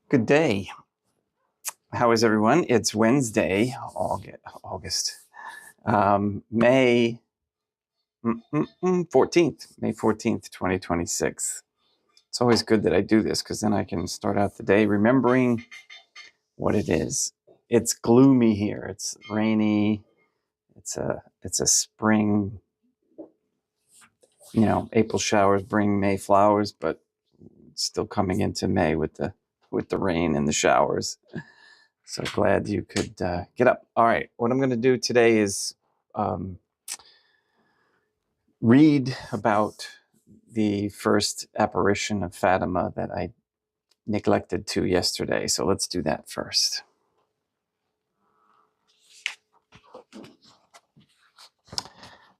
Good day. How is everyone? It's Wednesday, August, May 14th, May 14th, 2026. It's always good that I do this because then I can start out the day remembering what it is. It's gloomy here. It's rainy. It's a spring. You know, April showers bring May flowers, but it's still coming into May with the rain and the showers. So glad you could get up. All right, what I'm going to do today is read about the first apparition of Fatima that I neglected to yesterday. So let's do that first.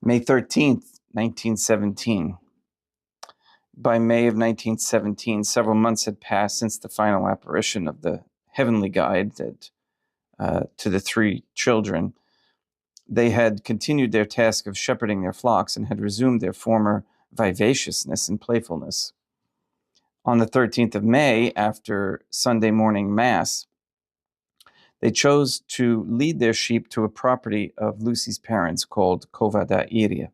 May 13th, 1917. By May of 1917, several months had passed since the final apparition of the heavenly guide that to the three children. They had continued their task of shepherding their flocks and had resumed their former vivaciousness and playfulness. On the 13th of May, after Sunday morning Mass, they chose to lead their sheep to a property of Lucy's parents called Cova da Iria.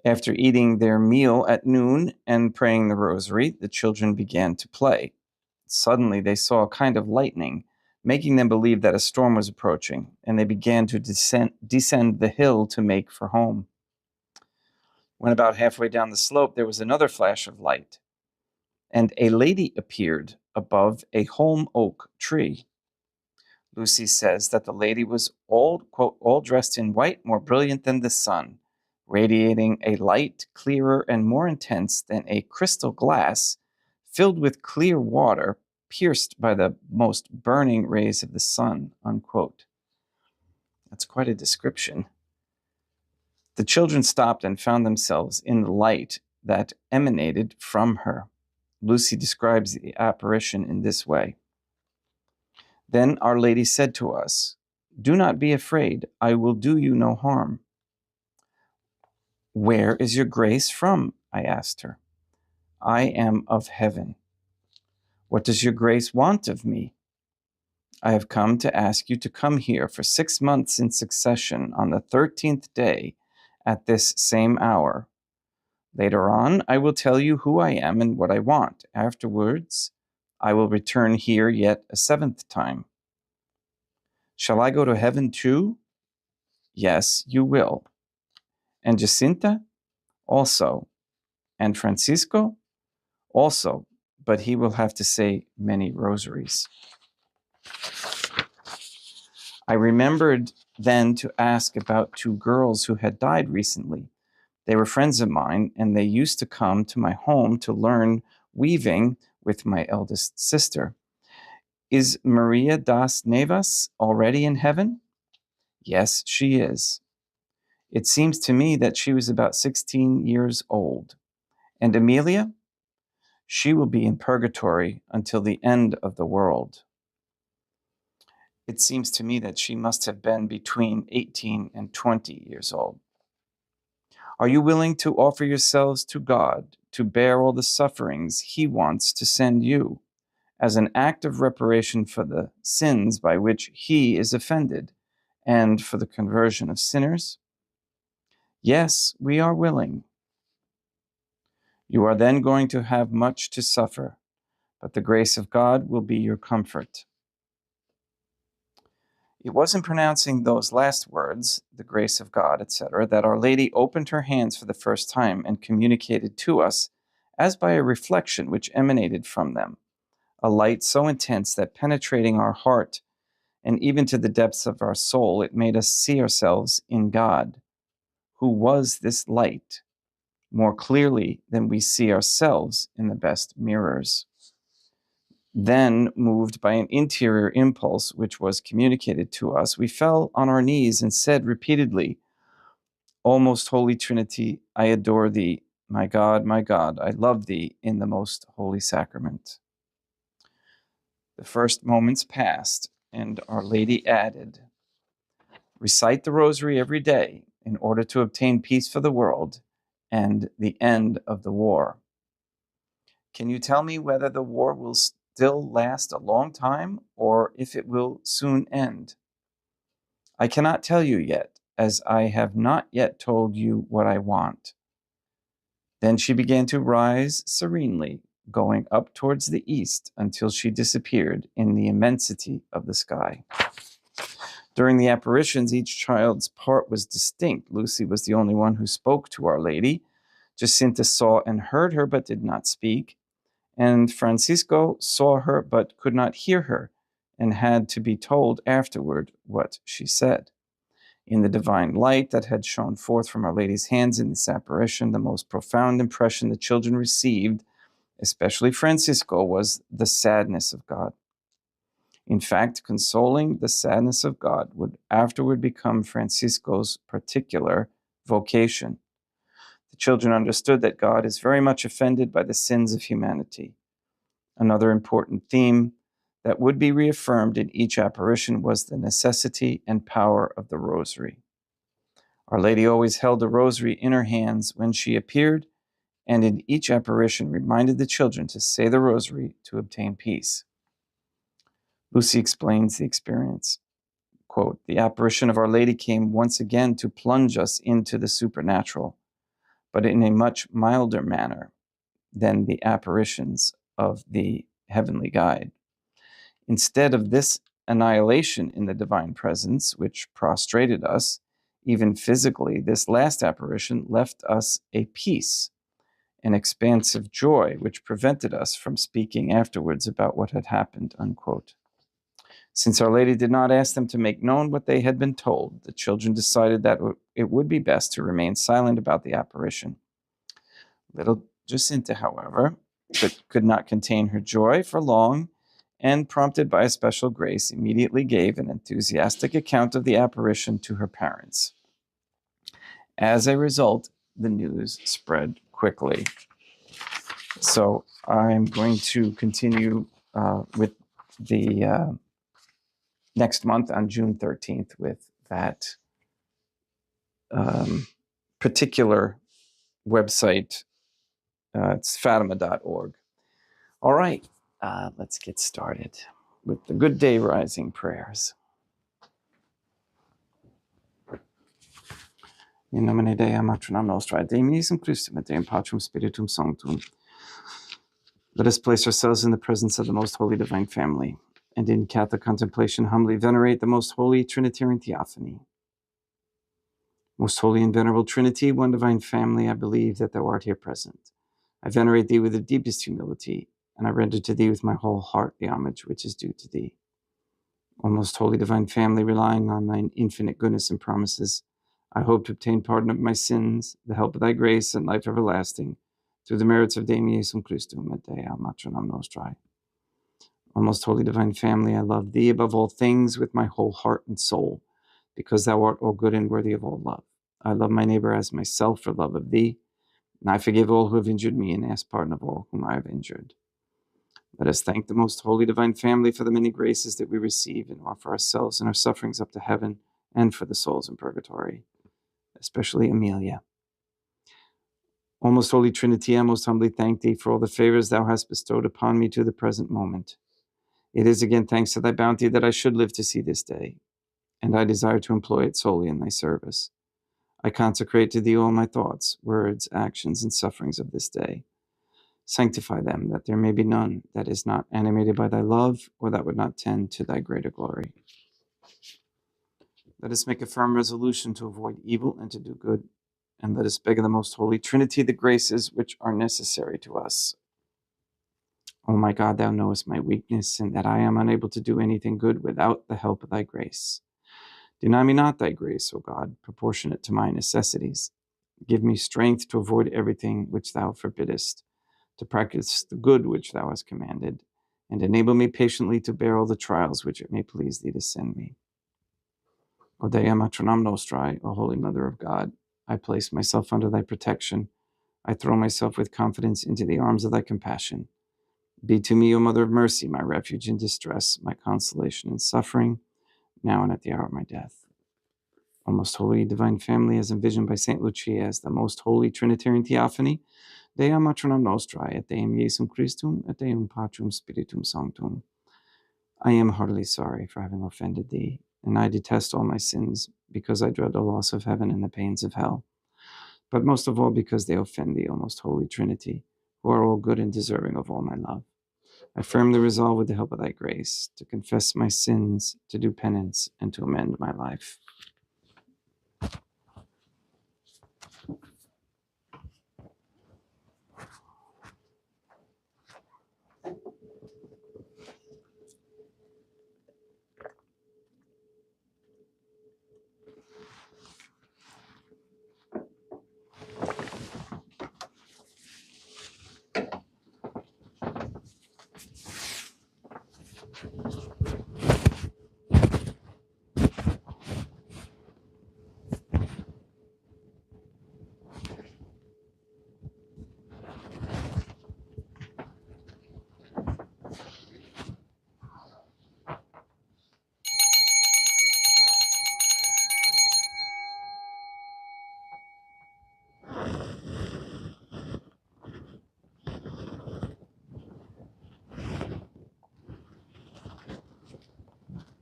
After eating their meal at noon and praying the rosary, the children began to play. Suddenly, they saw a kind of lightning, making them believe that a storm was approaching, and they began to descend the hill to make for home. When about halfway down the slope, there was another flash of light, and a lady appeared above a holm oak tree. Lucy says that the lady was quote, all dressed in white, more brilliant than the sun, radiating a light clearer and more intense than a crystal glass filled with clear water pierced by the most burning rays of the sun, unquote. That's quite a description. The children stopped and found themselves in the light that emanated from her. Lucy describes the apparition in this way. Then Our Lady said to us, "Do not be afraid, I will do you no harm." "Where is your grace from?" I asked her. "I am of heaven." "What does your grace want of me?" "I have come to ask you to come here for 6 months in succession on the 13th day at this same hour. Later on, I will tell you who I am and what I want. Afterwards, I will return here yet a 7th time." "Shall I go to heaven too?" "Yes, you will." "And Jacinta?" "Also." "And Francisco?" "Also, but he will have to say many rosaries." I remembered then to ask about 2 girls who had died recently. They were friends of mine, and they used to come to my home to learn weaving with my eldest sister. "Is Maria das Nevas already in heaven?" "Yes, she is." "It seems to me that she was about 16 years old." "And Amelia?" "She will be in purgatory until the end of the world." "It seems to me that she must have been between 18 and 20 years old." "Are you willing to offer yourselves to God to bear all the sufferings He wants to send you as an act of reparation for the sins by which He is offended and for the conversion of sinners?" "Yes, we are willing." "You are then going to have much to suffer, but the grace of God will be your comfort." It was in pronouncing those last words, the grace of God, etc., that Our Lady opened her hands for the first time and communicated to us, as by a reflection which emanated from them, a light so intense that penetrating our heart and even to the depths of our soul, it made us see ourselves in God, who was this light, more clearly than we see ourselves in the best mirrors. Then, moved by an interior impulse which was communicated to us, we fell on our knees and said repeatedly, "O most holy Trinity, I adore thee. My God, I love thee in the most holy sacrament." The first moments passed, and Our Lady added, Recite the rosary every day in order to obtain peace for the world and the end of the war. Can you tell me whether the war will still last a long time or if it will soon end? I cannot tell you yet, as I have not yet told you what I want. Then she began to rise serenely, going up towards the east until she disappeared in the immensity of the sky. During the apparitions, each child's part was distinct. Lucy was the only one who spoke to Our Lady. Jacinta saw and heard her but did not speak. And Francisco saw her but could not hear her and had to be told afterward what she said. In the divine light that had shone forth from Our Lady's hands in this apparition, the most profound impression the children received, especially Francisco, was the sadness of God. In fact, consoling the sadness of God would afterward become Francisco's particular vocation. The children understood that God is very much offended by the sins of humanity. Another important theme that would be reaffirmed in each apparition was the necessity and power of the rosary. Our Lady always held the rosary in her hands when she appeared, and in each apparition reminded the children to say the rosary to obtain peace. Lucy explains the experience. Quote, the apparition of Our Lady came once again to plunge us into the supernatural, but in a much milder manner than the apparitions of the heavenly guide. Instead of this annihilation in the divine presence, which prostrated us, even physically, this last apparition left us a peace, an expansive joy, which prevented us from speaking afterwards about what had happened, unquote. Since Our Lady did not ask them to make known what they had been told, the children decided that it would be best to remain silent about the apparition. Little Jacinta, however, could not contain her joy for long, and, prompted by a special grace, immediately gave an enthusiastic account of the apparition to her parents. As a result, the news spread quickly. So I'm going to continue with the next month on June 13th with that particular website. It's fatima.org. All right, let's get started with the Good Day Rising prayers. In nomine Dei, matronam nostra, Dei miniscum Christum, et Deum Patrum Spiritum Sanctum. Let us place ourselves in the presence of the Most Holy Divine Family, and in Catholic contemplation humbly venerate the Most Holy Trinitarian Theophany. Most Holy and Venerable Trinity, one Divine Family, I believe that Thou art here present. I venerate Thee with the deepest humility, and I render to Thee with my whole heart the homage which is due to Thee. O Most Holy Divine Family, relying on Thine infinite goodness and promises, I hope to obtain pardon of my sins, the help of Thy grace, and life everlasting, through the merits of Dei miniscum Christum, et Dei matronam nostrae. O Most Holy Divine Family, I love Thee above all things with my whole heart and soul, because Thou art all good and worthy of all love. I love my neighbor as myself for love of Thee, and I forgive all who have injured me and ask pardon of all whom I have injured. Let us thank the Most Holy Divine Family for the many graces that we receive and offer ourselves and our sufferings up to heaven and for the souls in purgatory, especially Amelia. O Most Holy Trinity, I most humbly thank Thee for all the favors Thou hast bestowed upon me to the present moment. It is again thanks to Thy bounty that I should live to see this day, and I desire to employ it solely in Thy service. I consecrate to Thee all my thoughts, words, actions, and sufferings of this day. Sanctify them, that there may be none that is not animated by Thy love, or that would not tend to Thy greater glory. Let us make a firm resolution to avoid evil and to do good, and let us beg of the Most Holy Trinity the graces which are necessary to us. O my God, Thou knowest my weakness, and that I am unable to do anything good without the help of Thy grace. Deny me not Thy grace, O God, proportionate to my necessities. Give me strength to avoid everything which Thou forbiddest, to practice the good which Thou hast commanded, and enable me patiently to bear all the trials which it may please Thee to send me. O Dea matronam nostrae, O Holy Mother of God, I place myself under Thy protection. I throw myself with confidence into the arms of Thy compassion. Be to me, O Mother of Mercy, my refuge in distress, my consolation in suffering, now and at the hour of my death. O most holy divine family, as envisioned by St. Lucia as the most holy Trinitarian Theophany, Dea Matronam Nostrae, et Deum Iesum Christum, et Deum Patrum Spiritum Sanctum. I am heartily sorry for having offended thee, and I detest all my sins, because I dread the loss of heaven and the pains of hell, but most of all because they offend thee, O most holy Trinity, who are all good and deserving of all my love. I firmly resolve, with the help of thy grace, to confess my sins, to do penance, and to amend my life.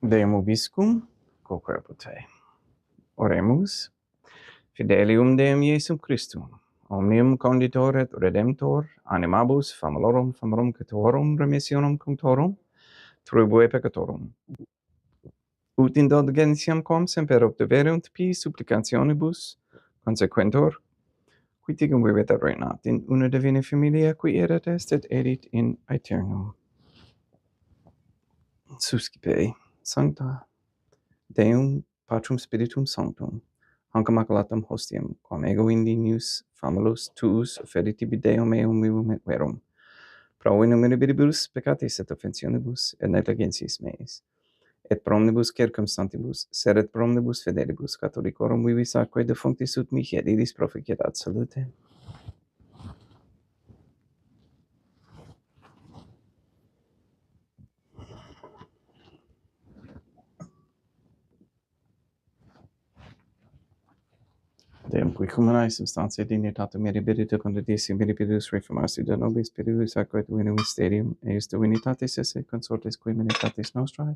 Deum Obiscum, quoque te. Oremus. Fidelium Deum Iesum Christum, omnium conditor et redemptor, animabus famalorum catorum remissionum cunctorum, tribue peccatorum. Ut indulgentiam quam semper obtuverunt pis supplicationibus, consequentor, qui tigum vivet et regnat in una divina familia, qui erat est et erit in aeternum. Suscipe, sancta Deum Patrum Spiritum Sanctum, hanc immaculatum hostiam, quam ego indinius famulus tuus offerit tibi Deum eum vivum et verum, pro innumerabilibus peccatis et offensionibus et negligencies meis, et pro omnibus circumstantibus, sed et pro omnibus fidelibus catholicorum vivis atque defunctis ut mihi et idis proficiat ad salute. Deum qui cumulae substantiae dignitatem mirabilita conditissima mirabilis reformasti de nobis spiritus atque divino mysterium, eius divinitatis esse consortes qui militatis nostrae,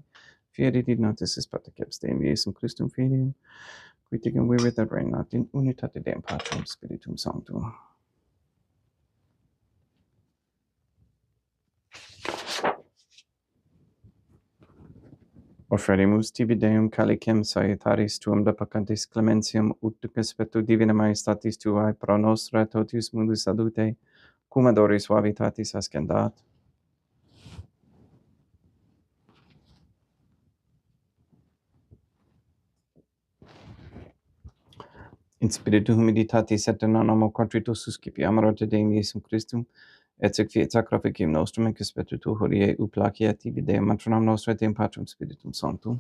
fieri dignatis is patriceps Deum Iesum Christum Filium, qui tigum vivit et regnat in unitate Deum Patrum Spiritum Sanctum. Offerimus tibi Deum calicem salutaris tuum depacantis clementiam ut duces spectu divina majestatis tuae pro nostra totius mundus salute, cum adoris suavitatis ascendat. In spiritu humilitatis et in animo contritus suscipiamur te Deum Iesum Christum, et sic fiat sacrificium nostrum in spectu tu hodie uplacia tibi Deum matronam nostra Deum Patrum Spiritum Sanctum.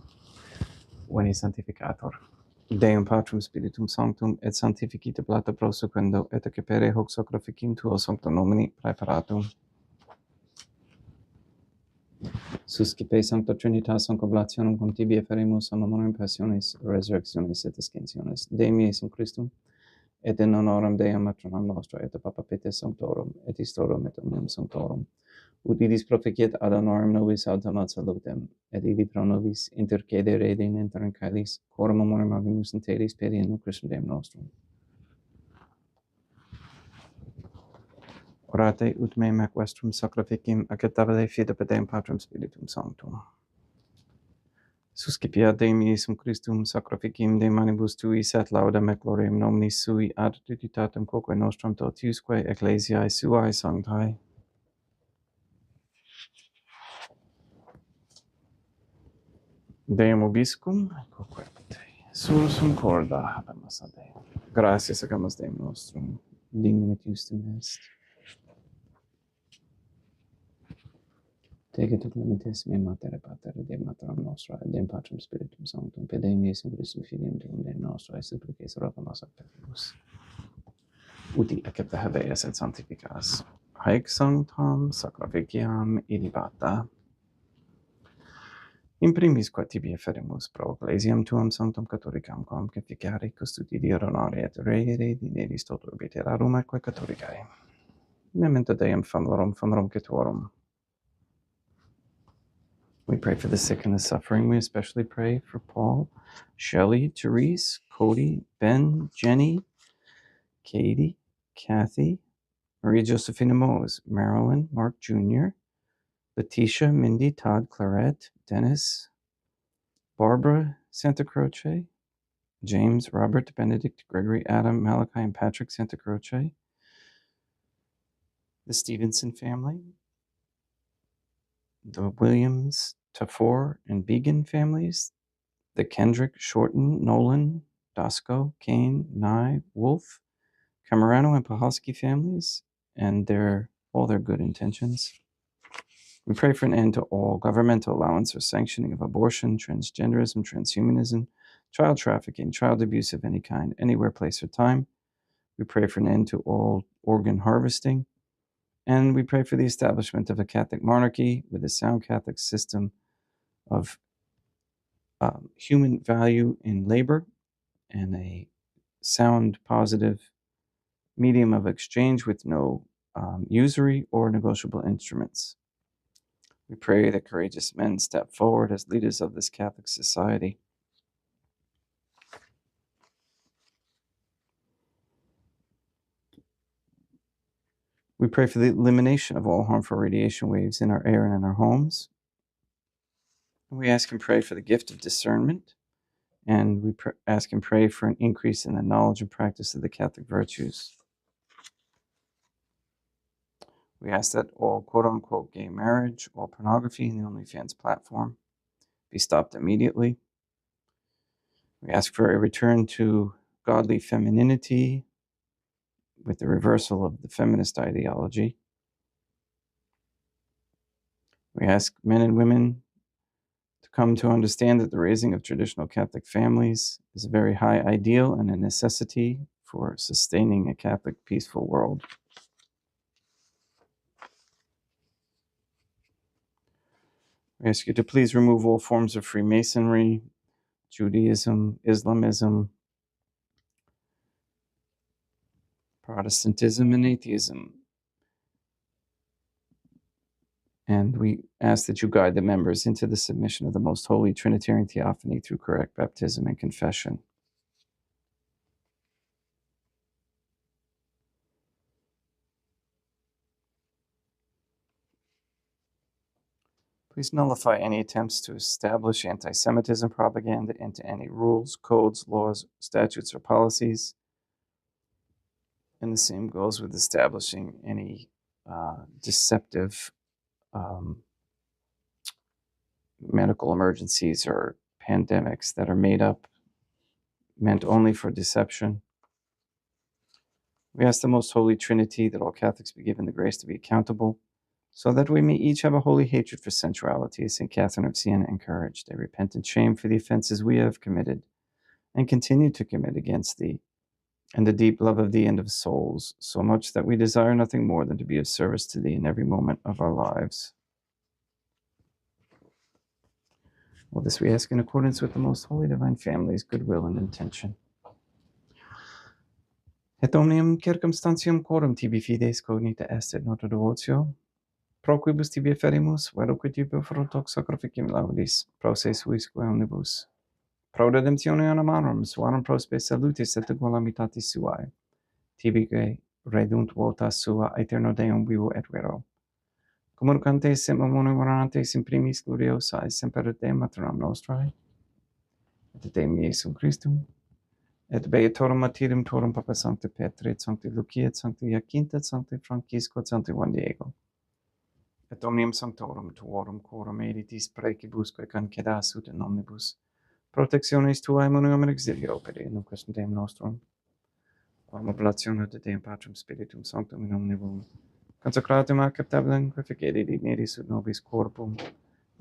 Veni Sanctificator. Deum Patrum Spiritum Sanctum et sanctificite plata prosequendo et accepere hoc sacrificium tuo sancto nomini praeparatum. Suscipe Sancta Trinitas concoblationem cum tibi eferimus amamorem passiones, resurrectiones et ascensiones Deum Iesum Christum, et in honorem Deum matronam nostra et Papa Pete Sanctorum, et Historum et omnium Sanctorum, ut idis proficiat ad honorem nobis autem ad salutem, et idi pro nobis intercedere in inter caelis, coram amorem agimus in telis peri in Christum Deum nostrum. Orate ut me mac vestrum sacrificium acceptabile fide per Deum Patrum Spiritum Sanctum. Suscipiat Deum Iesum Christum sacrificium de manibus tuis et laudam et gloriam nominis sui ad digitatem quoque nostrum totiusque ecclesiae suae sanctae. Deum Obiscum, quoque te. Sursum corda habemus ad Deum. Gratias agamus Deum nostrum, dignum et justum est. Tege tu clementes me mater et pater et Deum maternam nostra et Deum Patrum Spiritum Sanctum, per Deum Iesum Christum Filium Deum Deum nostra, et supplices rogamus ad peccatus. Uti accepta habeas et sanctificas. Haec sanctam sacrificiam ilibata. In primis qua tibi eferimus pro ecclesiam tuam sanctum catholicam quam conficare custodire honorare et reire dineris toto obiterarum atque catholicae. Memento Deum famorum catuorum. We pray for the sick and the suffering. We especially pray for Paul, Shelley, Therese, Cody, Ben, Jenny, Katie, Kathy, Maria Josephina Mose, Marilyn, Mark Jr., Letitia, Mindy, Todd, Clarette, Dennis, Barbara, Santa Croce, James, Robert, Benedict, Gregory, Adam, Malachi, and Patrick Santa Croce, the Stevenson family, the Williams, Tafor, and Began families, the Kendrick, Shorten, Nolan, Dosco, Kane, Nye, Wolf, Camerano, and Pahalski families, and all their good intentions. We pray for an end to all governmental allowance or sanctioning of abortion, transgenderism, transhumanism, child trafficking, child abuse of any kind, anywhere, place, or time. We pray for an end to all organ harvesting. And we pray for the establishment of a Catholic monarchy with a sound Catholic system of human value in labor and a sound, positive medium of exchange with no usury or negotiable instruments. We pray that courageous men step forward as leaders of this Catholic society. We pray for the elimination of all harmful radiation waves in our air and in our homes. We ask and pray for the gift of discernment, and we ask and pray for an increase in the knowledge and practice of the Catholic virtues. We ask that all quote-unquote gay marriage, all pornography in the OnlyFans platform be stopped immediately. We ask for a return to godly femininity with the reversal of the feminist ideology. We ask men and women to come to understand that the raising of traditional Catholic families is a very high ideal and a necessity for sustaining a Catholic peaceful world. We ask you to please remove all forms of Freemasonry, Judaism, Islamism, Protestantism, and atheism. And we ask that you guide the members into the submission of the most holy Trinitarian Theophany through correct baptism and confession. Please nullify any attempts to establish anti-Semitism propaganda into any rules, codes, laws, statutes, or policies. And the same goes with establishing any deceptive medical emergencies or pandemics that are made up, meant only for deception. We ask the Most Holy Trinity that all Catholics be given the grace to be accountable, so that we may each have a holy hatred for sensuality, as St. Catherine of Siena encouraged, a repentant shame for the offenses we have committed and continue to commit against thee, and a deep love of thee and of souls, so much that we desire nothing more than to be of service to thee in every moment of our lives. All this we ask in accordance with the most holy divine family's goodwill and intention. Et omnium circumstantium quorum tibi fides cognita est et nota devotio, pro quibus tibi ferimus, veroque tibi fructox sacrificium laudis, pro se suisque omnibus, pro redemptione animarum, suarum prospe salutis et equalamitatis suae, tibi redunt vota sua aeterno Deum vivo et vero, communicantes sim morantes in primis gloriosa et semper Deum maternam nostrae, et Deum Iesum Christum, et beatorum martyrium torum Papa Sancti Petri, et Sancti Lucia, et Sancti Jacinta, et Sancti Francisco, et Sancti Juan Diego, et omnium sanctorum tuorum quorum editis precibusque concedasut in omnibus protectionis tuae munium in exilio per in questum Deum nostrum, quam oblatione de Deum Patrum Spiritum Sanctum in omnibus consecratum acceptabilem quaefigere digneris ut nobis corpum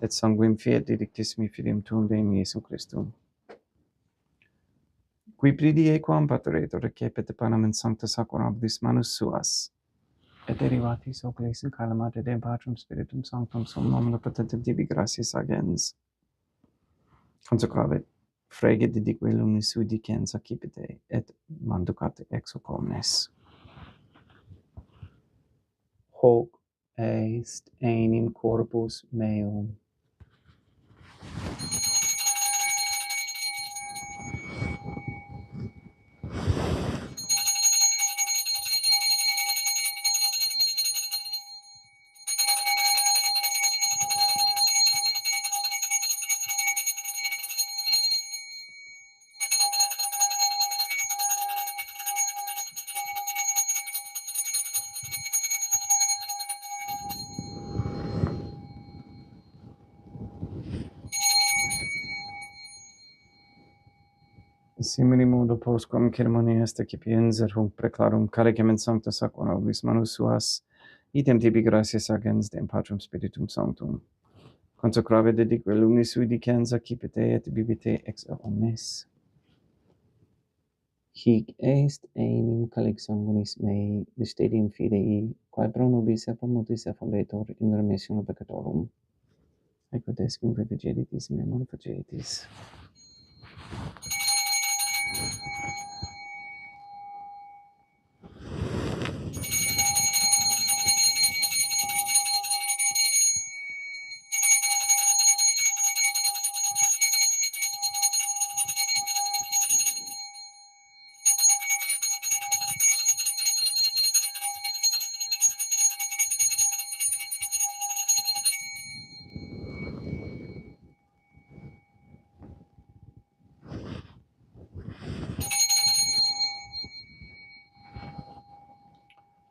et sanguinem fiat didictissimi filium tuum Deum Iesum Christum, qui pridie quam pateretur recepit panem in sancta sacramentis manus suas, et derivatis oculis in calamate Deum Patrum Spiritum Sanctum sum omnipotentem tibi gratias agens, consecravit frege dedique lumnis sui dicens accipite et manducate ex hoc omnes. Hoc est enim corpus meum. Simili modo postquam ceremonia est accipiens et hunc preclarum caricem in sancta sacra nobis manus suas, idem tibi gratias agens dem Patrum Spiritum Sanctum. Consecrave dedique lumnis sui dicens accipite et bibite ex omnes. Hic est enim calix sanguinis mei stadium fidei, quae pro nobis et pro multis effundetur in remissionem peccatorum. Ecco descum prefigeritis mea manifageritis.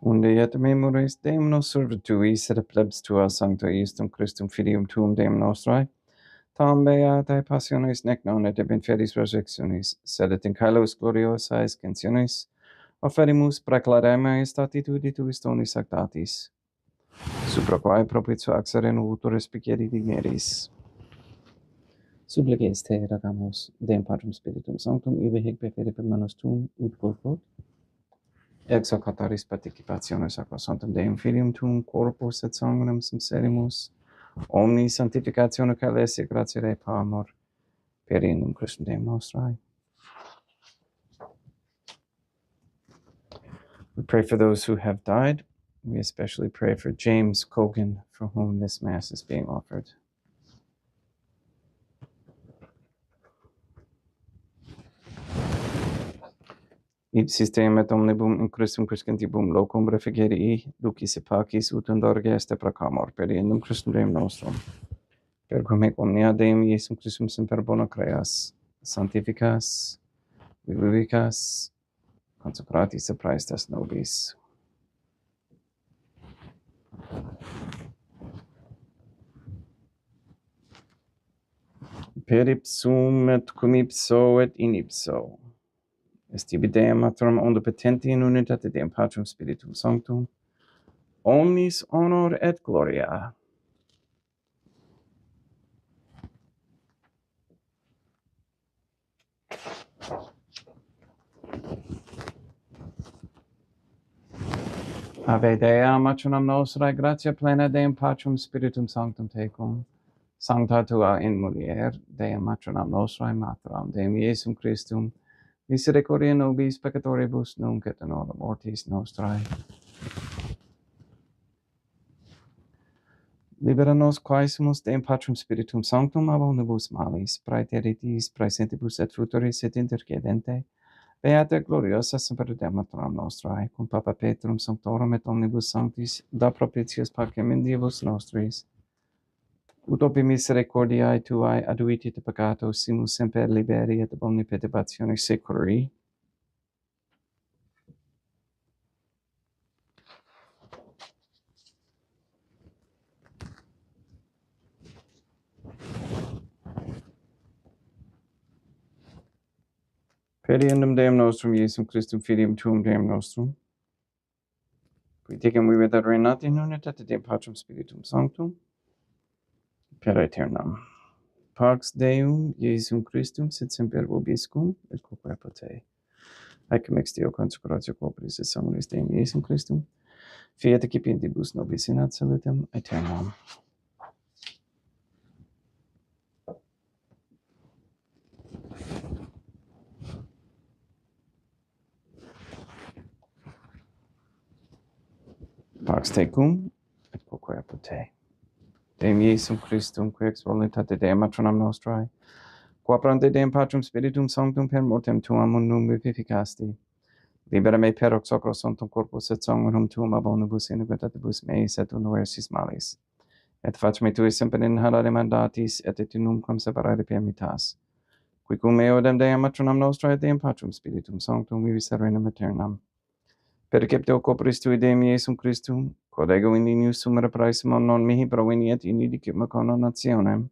Unde et memoris Deum nos servituis et plebs tua sancta Iustum Christum filium tuum Deum nostrae, tam beatae passionis nec non et ab inferis resurrectionis, sed et in caelos gloriosae ascensionis, offerimus preclaremae statitudi tuis donis sactatis, supra quae propitio axere nuvutur respicie digneris. Supplices te ragamus Deum Patrum Spiritum Sanctum, ibi hic pefere per manus tuum ut quod ex hoc cataris participationis aqua sanctum Deum filium tuum corpus et sanguinem sincerimus, omni sanctificatione caelesia gratia Dei amor, per indum Christum Deum nostrae. We pray for those who have died. We especially pray for James Cogan, for whom this Mass is being offered. Ipsis Deum et omnibum in Christum crescentibum locum refigerii, ducis et pacis ut indorge est proclamor, per indum Christum Deum nostrum. Per cum hic omnia Deum Iesum Christum semper bona creas, sanctificas, vivicas, consecratis et praestas nobis. Per ipsum et cum ipso et in ipso. Est ibi Deum Matrum omnipotenti in unitate Deum Patrum Spiritum Sanctum, omnis honor et gloria. Ave Dea, matronam nostrae, gratia plena Deum Patrum Spiritum Sanctum tecum, sancta tua in mulier, Deum matronam nostrae, materam Deum Iesum Christum, misericordia nobis peccatoribus, nunc et in hora mortis nostrae. Libera nos quaesimus Deum Patrum Spiritum Sanctum ab omnibus malis, praeteritis, praesentibus et futuris et intercedente, beata gloriosa semper Deum matronam nostrae, cum Papa Petrum Sanctorum et omnibus sanctis, da propitius pacem in Dievus nostris, ut opi misericordiae tuae aduiti te peccato, simus semper liberi et ab omni perturbatione securi. Per indum Deum nostrum Iesum Christum filium tuum Deum nostrum, qui tecum vivit et reinat in unitate Deum Patrum Spiritum Sanctum, per aeternam. Pax Deum Iesum Christum sit semper vobiscum et quoque pote. Haec ex Deo consecratio corporis et sanguinis Deum Iesum Christum, fiat accipientibus nobis in ad salutem aeternam. Pax tecum, et quoque apud te. Deum Iesum Christum, qui ex voluntate Deum matronam nostrae, qua prante Deum Patrum Spiritum Sanctum per mortem tuam unum vivificasti, libera me per hoc sacro sanctum corpus et sanguinem tuum ab omnibus iniquitatibus meis et universis malis, et fac me tui semper in harare mandatis et nunquam separare permittas, qui cum eodem Deum matronam nostrae et Deum Patrum Spiritum Sanctum vivis serenum aeternam. Perceptio corporis tui Deum Iesum Christum, quod ego in inius sumere praesimum non mihi proveni et in idicum condonationem,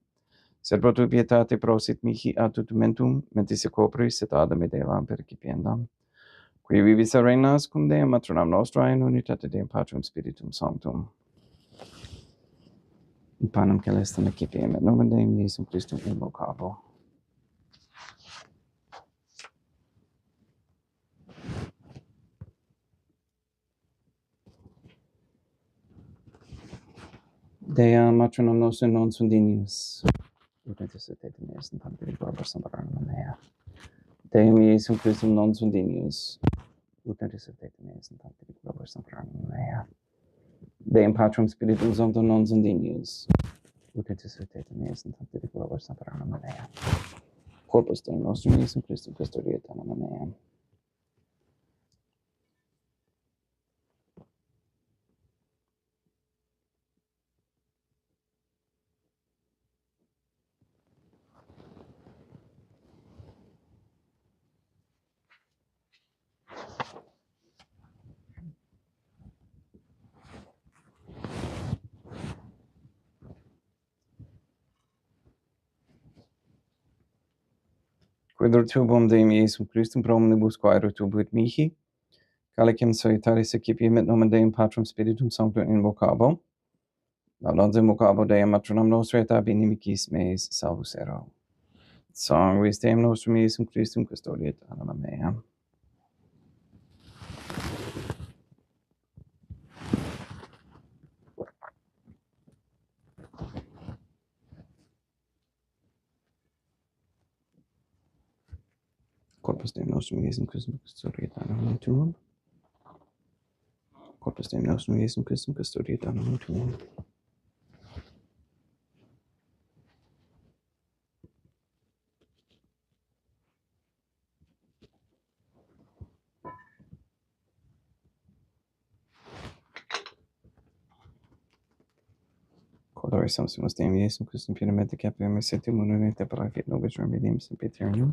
sed pro tu pietate prosit mihi ad tutumentum, mentis e corporis et adem et elam percipiendam, qui vivis et reinas cum Deum matronam nostrae in unitate Deum Patrum Spiritum Sanctum. In panem celestem excipiem et nomen Deum Iesum Christum invocabo. Dea matronam nostrum non sunt dignius, ut intercede meis in panteri globus sovereignum mea. Deum Iesum Christum non sunt dignius, ut intercede meis in panteri globus sovereignum mea. Deum Patrum Spiritum Sanctum non sunt dignius, ut intercede meis in panteri globus sovereignum mea. Corpus Deum nostrum Iesum Christum custodia et anima mea. Quidor tubum Deum Iesum Christum pro omnibus quaero tubuit mihi, calicem solitaris excipiem et nomen Deum Patrum Spiritum Sanctum invocabo, laudans invocabo Deum matronam nostrae et ab inimicis meis salvus ero. Sanguis Deum nostrum Iesum Christum custodia et anima mea. Corpus Deum nostrum Iesum Christum custodia et anima tuum. Corpus Deum nostrum Iesum Christum custodia et anima tuum. Cordare Sanctus Deum Iesum Christum puramente capiam et septim unum et per fit nobis remedium sempiternum.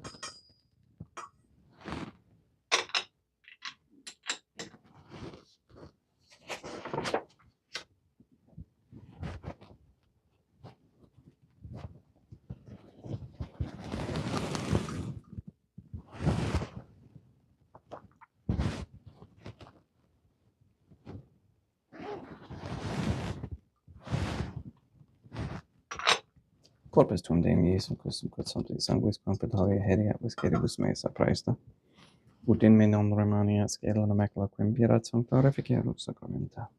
Corpus tuum Deum Iesum Christum quod sancti sanguis quam petale heriat visceribus meis apraesta, ut in me non remaniat scela macula quem virat sancta reficerunt sacramenta.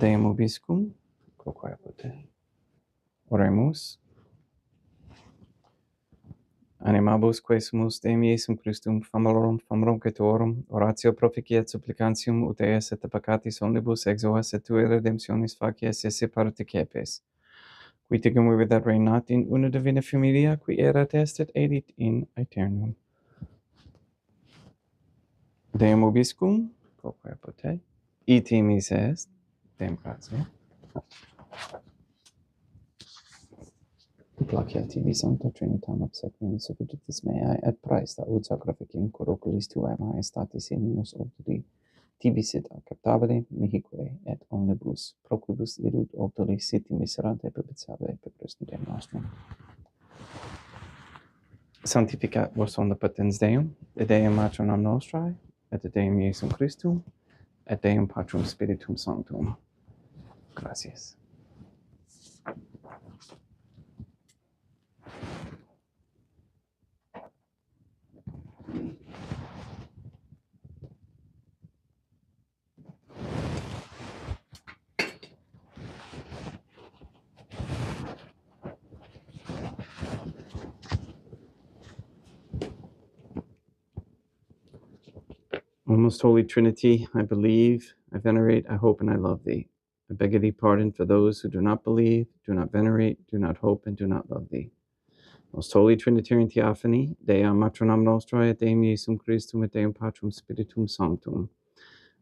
Deum Obiscum, quoque apud Oremus. Animabus quesumus Deum Iesum Christum famalorum cetorum, oratio proficiat supplicantium ut eas et peccatis omnibus exoas et tue redemptionis facies esse partecepes. Qui tegum vidat reinat in una divina familia, qui erat est et edit in aeternum. Deum Obiscum, quoque apud ite mise est, Deum gratia. Placia tibi Sancta Trinitam obsequium subditis meae et praesta ut sacrificum cur oculis tuae maestatis in minus oculi tibi sit acceptabile mihique et omnibus proquibus irut oculi siti miserante perpetuave per Christum Deum nostrum. Sanctificat vos omnipotens Deum, et Deum Matronam Nostrae, et Deum Iesum Christum, et Deum Patrum Spiritum Sanctum. Gracias. O most holy Trinity, I believe, I venerate, I hope, and I love thee. I beg of thee pardon for those who do not believe, do not venerate, do not hope, and do not love thee. Most holy Trinitarian Theophany, Dea Matronam Nostrae, et Deum Iesum Christum, et Deum Patrum Spiritum Sanctum.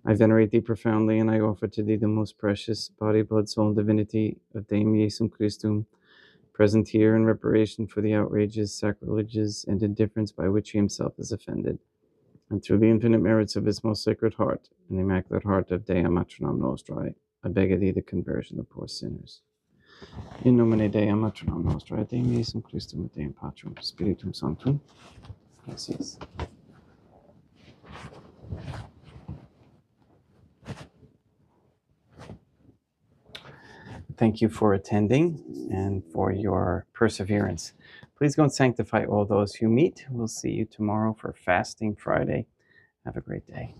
I venerate thee profoundly, and I offer to thee the most precious body, blood, soul, and divinity of Deum Iesum Christum, present here in reparation for the outrages, sacrileges, and indifference by which he himself is offended, and through the infinite merits of his most sacred heart and the immaculate heart of Dea Matronam Nostrae, I beg of thee the conversion of poor sinners. In nomine Dei Matronam Nostrae, Deum Iesum Christum, et Deum Patrum Spiritum Sanctum. Gracias. Thank you for attending and for your perseverance. Please go and sanctify all those you meet. We'll see you tomorrow for Fasting Friday. Have a great day.